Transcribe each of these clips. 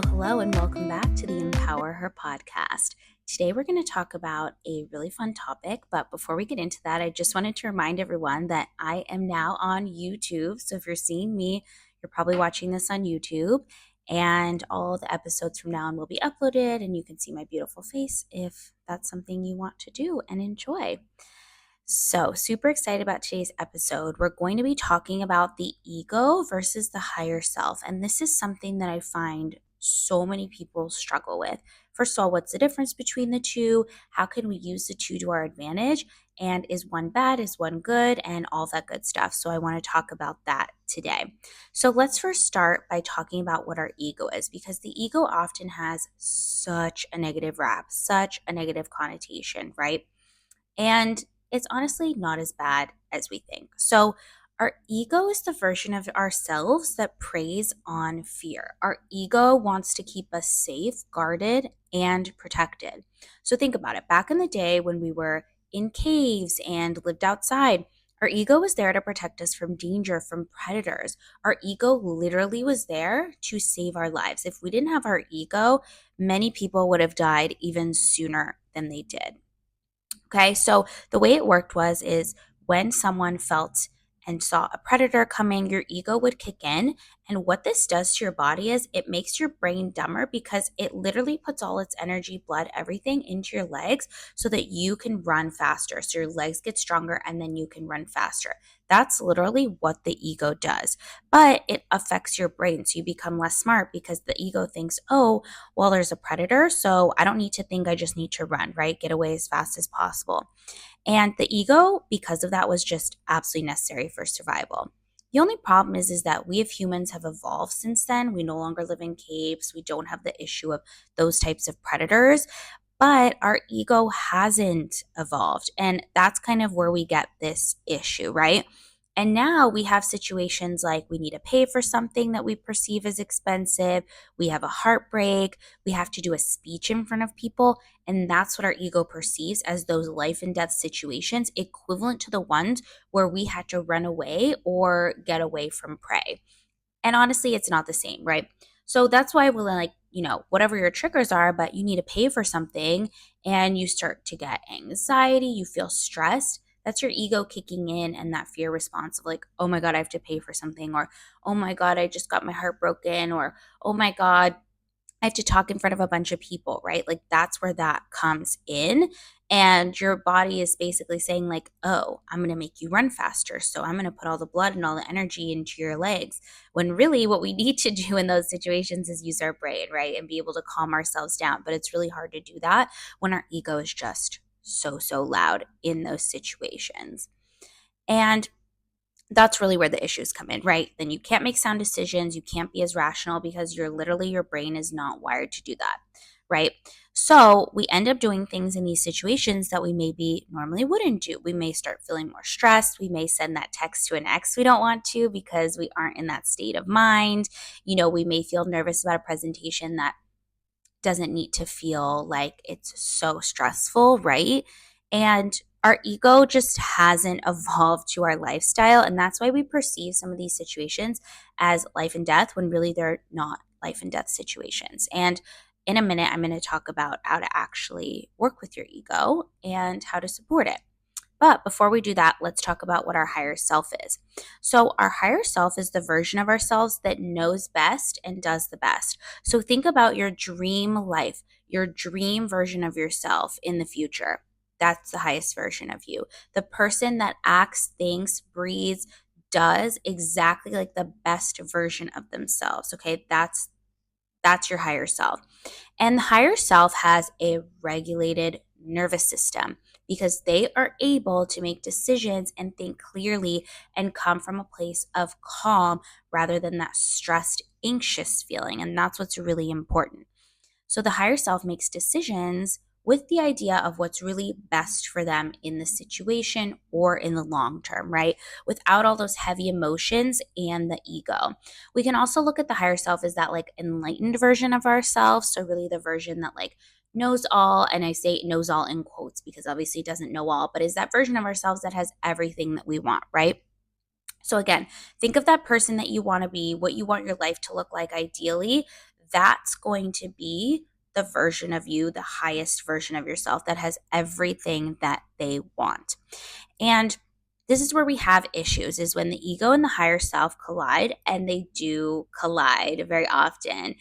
Hello, and welcome back to the Empower Her podcast. Today, we're going to talk about a really fun topic. But before we get into that, I just wanted to remind everyone that I am now on YouTube. So if you're seeing me, you're probably watching this on YouTube. And all the episodes from now on will be uploaded, and you can see my beautiful face if that's something you want to do and enjoy. So, super excited about today's episode. We're going to be talking about the ego versus the higher self. And this is something that I find so many people struggle with. First of all, what's the difference between the two? How can we use the two to our advantage? And is one bad? Is one good? And all that good stuff. So, I want to talk about that today. So, let's first start by talking about what our ego is, because the ego often has such a negative rap, such a negative connotation, right? And it's honestly not as bad as we think. So, our ego is the version of ourselves that preys on fear. Our ego wants to keep us safe, guarded, and protected. So, think about it. Back in the day when we were in caves and lived outside, our ego was there to protect us from danger, from predators. Our ego literally was there to save our lives. If we didn't have our ego, many people would have died even sooner than they did. Okay, so the way it worked is when someone felt and saw a predator coming, your ego would kick in. And what this does to your body is it makes your brain dumber because it literally puts all its energy, blood, everything into your legs so that you can run faster. So your legs get stronger and then you can run faster. That's literally what the ego does. But it affects your brain. So you become less smart because the ego thinks, oh, well, there's a predator, so I don't need to think, I just need to run, right? Get away as fast as possible. And the ego, because of that, was just absolutely necessary for survival. The only problem is that we as humans have evolved since then. We no longer live in caves. We don't have the issue of those types of predators, but our ego hasn't evolved. And that's kind of where we get this issue, right? And now we have situations like we need to pay for something that we perceive as expensive. We have a heartbreak. We have to do a speech in front of people. And that's what our ego perceives as those life and death situations, equivalent to the ones where we had to run away or get away from prey. And honestly, it's not the same, right? So that's why we're like, whatever your triggers are, but you need to pay for something and you start to get anxiety, you feel stressed. That's your ego kicking in and that fear response of like, oh my God, I have to pay for something, or oh my God, I just got my heart broken, or oh my God, I have to talk in front of a bunch of people, right? Like that's where that comes in. And your body is basically saying, like, oh, I'm going to make you run faster. So I'm going to put all the blood and all the energy into your legs. When really what we need to do in those situations is use our brain, right? And be able to calm ourselves down. But it's really hard to do that when our ego is just so loud in those situations. And that's really where the issues come in, right? Then you can't make sound decisions. You can't be as rational because your brain is not wired to do that, right? So we end up doing things in these situations that we maybe normally wouldn't do. We may start feeling more stressed. We may send that text to an ex we don't want to because we aren't in that state of mind. We may feel nervous about a presentation that doesn't need to feel like it's so stressful, right? And our ego just hasn't evolved to our lifestyle. And that's why we perceive some of these situations as life and death when really they're not life and death situations. And in a minute, I'm going to talk about how to actually work with your ego and how to support it. But before we do that, let's talk about what our higher self is. So, our higher self is the version of ourselves that knows best and does the best. So, think about your dream life, your dream version of yourself in the future. That's the highest version of you. The person that acts, thinks, breathes, does exactly like the best version of themselves. Okay, that's your higher self. And the higher self has a regulated nervous system because they are able to make decisions and think clearly and come from a place of calm rather than that stressed, anxious feeling. And that's what's really important. So the higher self makes decisions with the idea of what's really best for them in the situation or in the long term, right? Without all those heavy emotions and the ego. We can also look at the higher self as that like enlightened version of ourselves. So really the version that like knows all, and I say knows all in quotes because obviously it doesn't know all, but is that version of ourselves that has everything that we want, right? So again, think of that person that you want to be, what you want your life to look like ideally. that's going to be the version of you, the highest version of yourself that has everything that they want. And this is where we have issues, is when the ego and the higher self collide, and they do collide very often.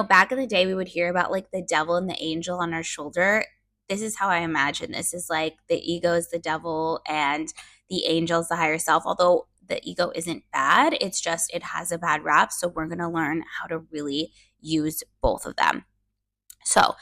Back in the day, we would hear about like the devil and the angel on our shoulder. This is how I imagine this is like the ego is the devil and the angel is the higher self. Although the ego isn't bad, it's just it has a bad rap. So we're going to learn how to really use both of them. So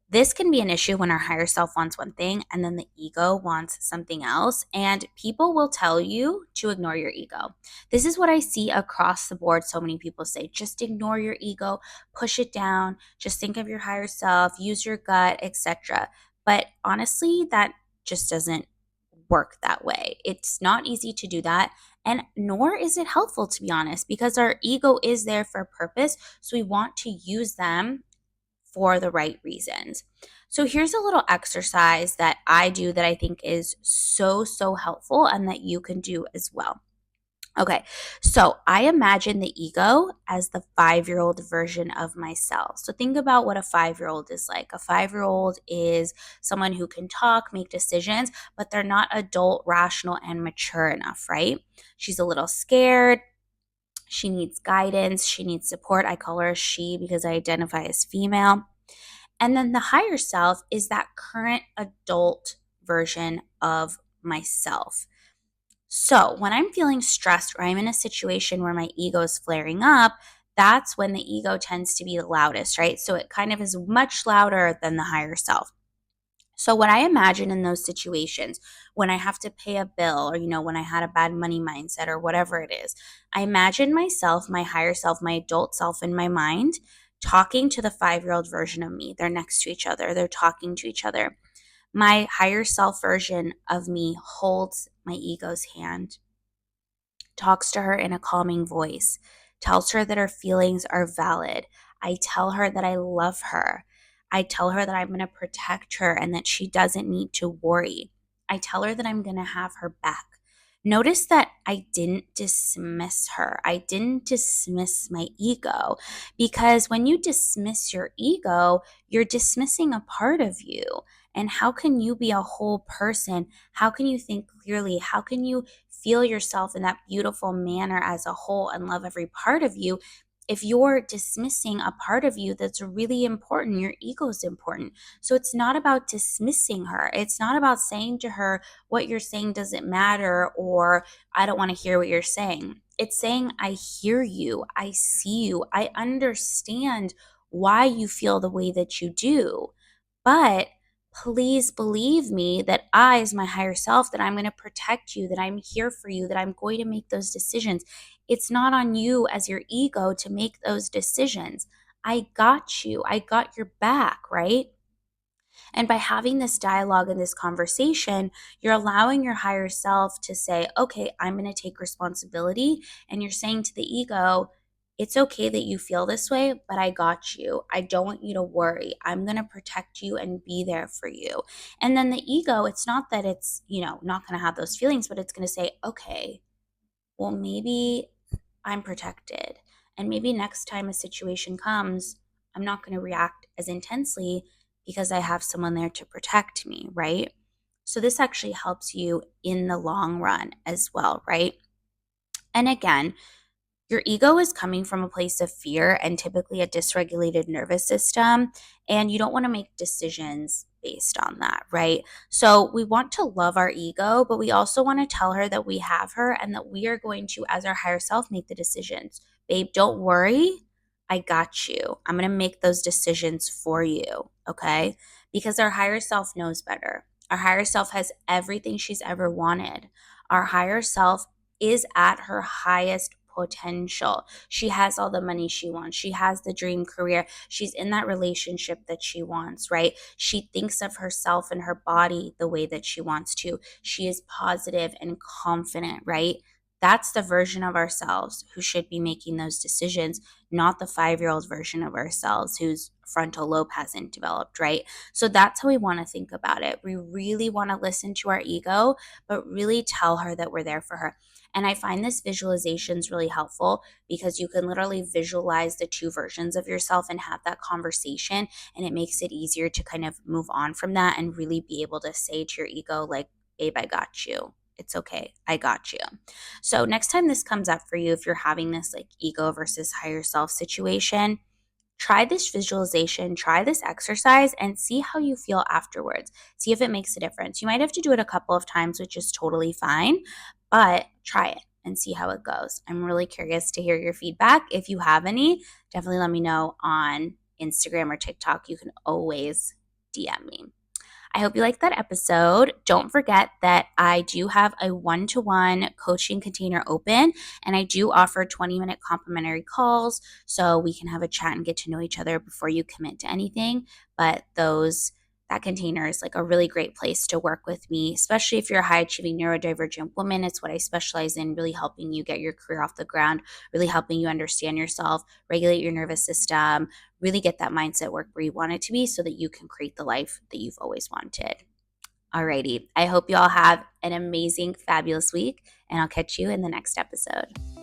this can be an issue when our higher self wants one thing and then the ego wants something else. And people will tell you to ignore your ego. This is what I see across the board. So many people say, just ignore your ego, push it down, just think of your higher self, use your gut, etc. But honestly, that just doesn't work that way. It's not easy to do that. And nor is it helpful, to be honest, because our ego is there for a purpose. So we want to use them for the right reasons. So here's a little exercise that I do that I think is so helpful and that you can do as well. Okay, so I imagine the ego as the 5-year-old version of myself. So think about what a 5-year-old is like. A 5-year-old is someone who can talk, make decisions, but they're not adult, rational, and mature enough, right? She's a little scared. She needs guidance. She needs support. I call her a she because I identify as female. And then the higher self is that current adult version of myself. So when I'm feeling stressed or I'm in a situation where my ego is flaring up, that's when the ego tends to be the loudest, right? So it kind of is much louder than the higher self. So what I imagine in those situations, when I have to pay a bill or, when I had a bad money mindset or whatever it is, I imagine myself, my higher self, my adult self in my mind, talking to the 5-year-old version of me. They're next to each other. They're talking to each other. My higher self version of me holds my ego's hand, talks to her in a calming voice, tells her that her feelings are valid. I tell her that I love her. I tell her that I'm going to protect her and that she doesn't need to worry. I tell her that I'm going to have her back. Notice that I didn't dismiss her. I didn't dismiss my ego, because when you dismiss your ego, you're dismissing a part of you. And how can you be a whole person? How can you think clearly? How can you feel yourself in that beautiful manner as a whole and love every part of you if you're dismissing a part of you that's really important? Your ego is important. So it's not about dismissing her. It's not about saying to her, what you're saying doesn't matter, or I don't want to hear what you're saying. It's saying, I hear you. I see you. I understand why you feel the way that you do. But please believe me that I, as my higher self, that I'm going to protect you, that I'm here for you, that I'm going to make those decisions. It's not on you as your ego to make those decisions. I got you. I got your back, right? And by having this dialogue and this conversation, you're allowing your higher self to say, okay, I'm going to take responsibility. And you're saying to the ego, it's okay that you feel this way, but I got you. I don't want you to worry. I'm going to protect you and be there for you. And then the ego, it's not that it's, not going to have those feelings, but it's going to say, okay, well, maybe I'm protected. And maybe next time a situation comes, I'm not going to react as intensely because I have someone there to protect me, right? So this actually helps you in the long run as well, right? And again, your ego is coming from a place of fear and typically a dysregulated nervous system, and you don't want to make decisions based on that, right? So we want to love our ego, but we also want to tell her that we have her and that we are going to, as our higher self, make the decisions. Babe, don't worry. I got you. I'm going to make those decisions for you, okay? Because our higher self knows better. Our higher self has everything she's ever wanted. Our higher self is at her highest potential. She has all the money she wants. She has the dream career. She's in that relationship that she wants, right? She thinks of herself and her body the way that she wants to. She is positive and confident, right? That's the version of ourselves who should be making those decisions, not the 5-year-old version of ourselves who's frontal lobe hasn't developed, right? So that's how we want to think about it. We really want to listen to our ego, but really tell her that we're there for her. And I find this visualizations really helpful because you can literally visualize the two versions of yourself and have that conversation. And it makes it easier to kind of move on from that and really be able to say to your ego, like, babe, I got you. It's okay. I got you. So next time this comes up for you, if you're having this like ego versus higher self situation, try this visualization, try this exercise, and see how you feel afterwards. See if it makes a difference. You might have to do it a couple of times, which is totally fine, but try it and see how it goes. I'm really curious to hear your feedback. If you have any, definitely let me know on Instagram or TikTok. You can always DM me. I hope you liked that episode. Don't forget that I do have a one-to-one coaching container open, and I do offer 20-minute complimentary calls so we can have a chat and get to know each other before you commit to anything. But that container is like a really great place to work with me, especially if you're a high achieving neurodivergent woman. It's what I specialize in, really helping you get your career off the ground, really helping you understand yourself, regulate your nervous system, really get that mindset work where you want it to be so that you can create the life that you've always wanted. Alrighty. I hope you all have an amazing, fabulous week, and I'll catch you in the next episode.